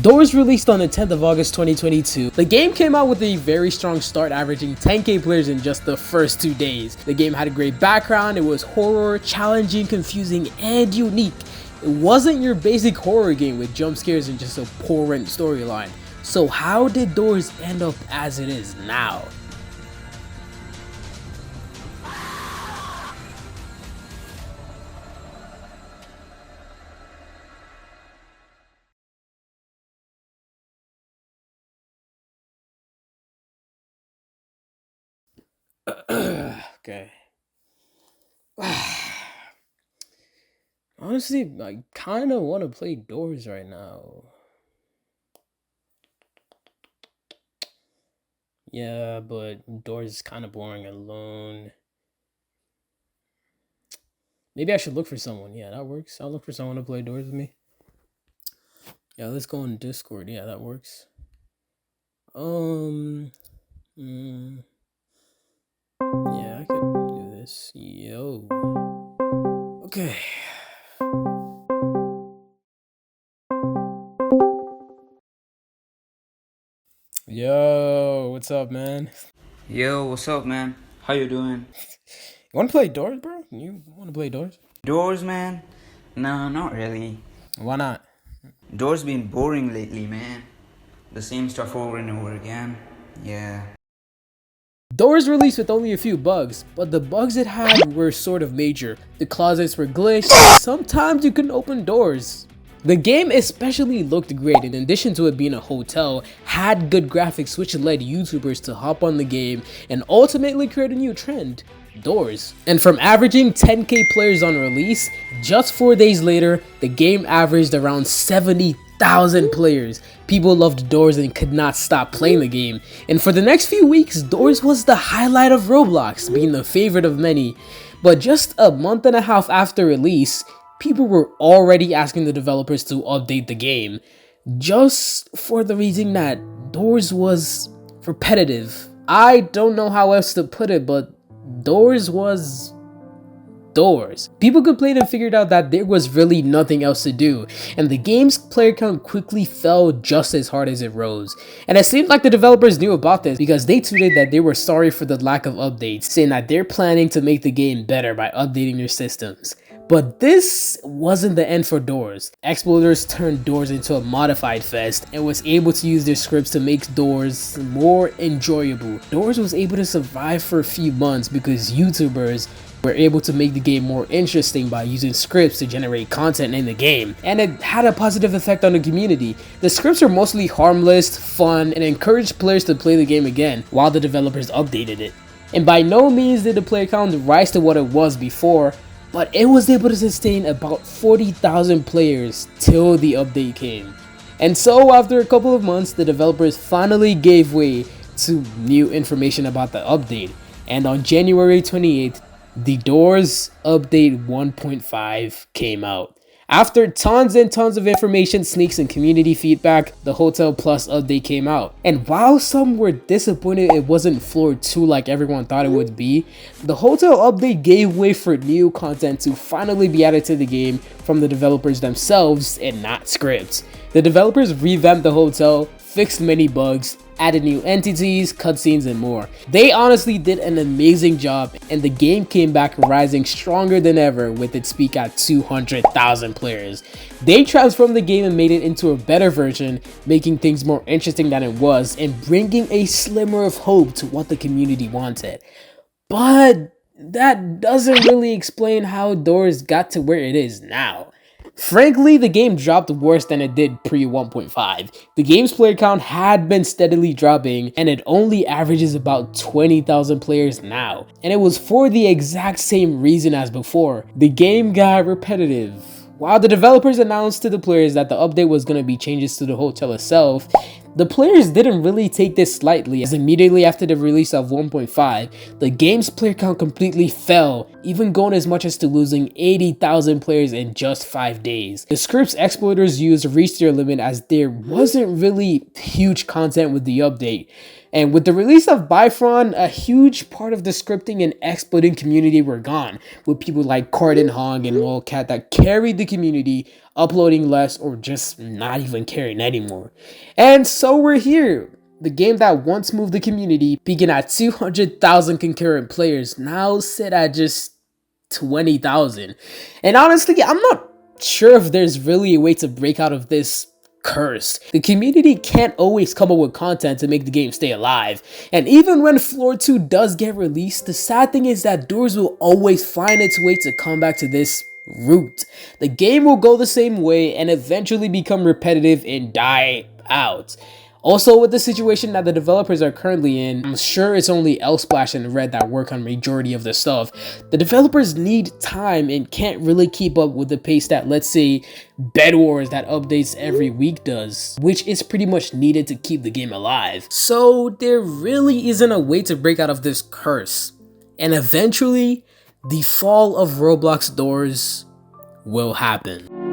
Doors released on the 10th of August 2022. The game came out with a very strong start, averaging 10k players in just the first 2 days. The game had a great background, it was horror, challenging, confusing, and unique. It wasn't your basic horror game with jump scares and just a poor storyline. So how did Doors end up as it is now? Okay. Honestly, I kind of want to play Doors right now. Yeah, but Doors is kind of boring alone. Maybe I should look for someone. Yeah, that works. I'll look for someone to play Doors with me. Yeah, let's go on Discord. Yeah, that works. Um, mm, yeah, I could do this. Yo. Okay. Yo, what's up, man? Yo, what's up, man? How you doing? You want to play Doors, bro? You want to play Doors? Doors, man? No, not really. Why not? Doors been boring lately, man. The same stuff over and over again. Yeah. Doors released with only a few bugs, but the bugs it had were sort of major. The closets were glitched, sometimes you couldn't open doors. The game especially looked great, in addition to it being a hotel, had good graphics which led YouTubers to hop on the game and ultimately create a new trend. Doors. And from averaging 10k players on release, just 4 days later, the game averaged around 70,000 players. People loved Doors and could not stop playing the game. And for the next few weeks, Doors was the highlight of Roblox, being the favorite of many. But just a month and a half after release, people were already asking the developers to update the game, just for the reason that Doors was repetitive. I don't know how else to put it, but Doors was Doors. People complained and figured out that there was really nothing else to do, and the game's player count quickly fell just as hard as it rose. And it seemed like the developers knew about this because they tweeted that they were sorry for the lack of updates, saying that they're planning to make the game better by updating their systems. But this wasn't the end for Doors. Exploiters turned Doors into a modified fest and was able to use their scripts to make Doors more enjoyable. Doors was able to survive for a few months because YouTubers were able to make the game more interesting by using scripts to generate content in the game, and it had a positive effect on the community. The scripts were mostly harmless, fun, and encouraged players to play the game again while the developers updated it. And by no means did the player count rise to what it was before, but it was able to sustain about 40,000 players till the update came. And so after a couple of months, the developers finally gave way to new information about the update, and on January 28th, the Doors Update 1.5 came out. After tons and tons of information, sneaks, and community feedback, the Hotel Plus update came out. And while some were disappointed it wasn't Floor 2 like everyone thought it would be, the Hotel update gave way for new content to finally be added to the game from the developers themselves and not scripts. The developers revamped the hotel, fixed many bugs, added new entities, cutscenes, and more. They honestly did an amazing job, and the game came back rising stronger than ever with its peak at 200,000 players. They transformed the game and made it into a better version, making things more interesting than it was and bringing a slimmer of hope to what the community wanted. But that doesn't really explain how Doors got to where it is now. Frankly, the game dropped worse than it did pre 1.5. The game's player count had been steadily dropping, and it only averages about 20,000 players now. And it was for the exact same reason as before. The game got repetitive. While the developers announced to the players that the update was going to be changes to the hotel itself, the players didn't really take this lightly, as immediately after the release of 1.5, the game's player count completely fell, even going as much as to losing 80,000 players in just 5 days. The scripts exploiters used reached their limit as there wasn't really huge content with the update. And with the release of Bifron, a huge part of the scripting and exploiting community were gone, with people like Cardin Hong and Lolcat that carried the community uploading less, or just not even caring anymore. And so we're here. The game that once moved the community, peaking at 200,000 concurrent players, now sit at just 20,000. And honestly, I'm not sure if there's really a way to break out of this curse. The community can't always come up with content to make the game stay alive. And even when Floor 2 does get released, the sad thing is that Doors will always find its way to come back to this root. The game will go the same way and eventually become repetitive and die out. Also, with the situation that the developers are currently in, I'm sure it's only Elsplash and Red that work on majority of the stuff. The developers need time and can't really keep up with the pace that, let's say, Bed Wars that updates every week does, which is pretty much needed to keep the game alive. So there really isn't a way to break out of this curse. And eventually, the fall of Roblox Doors will happen.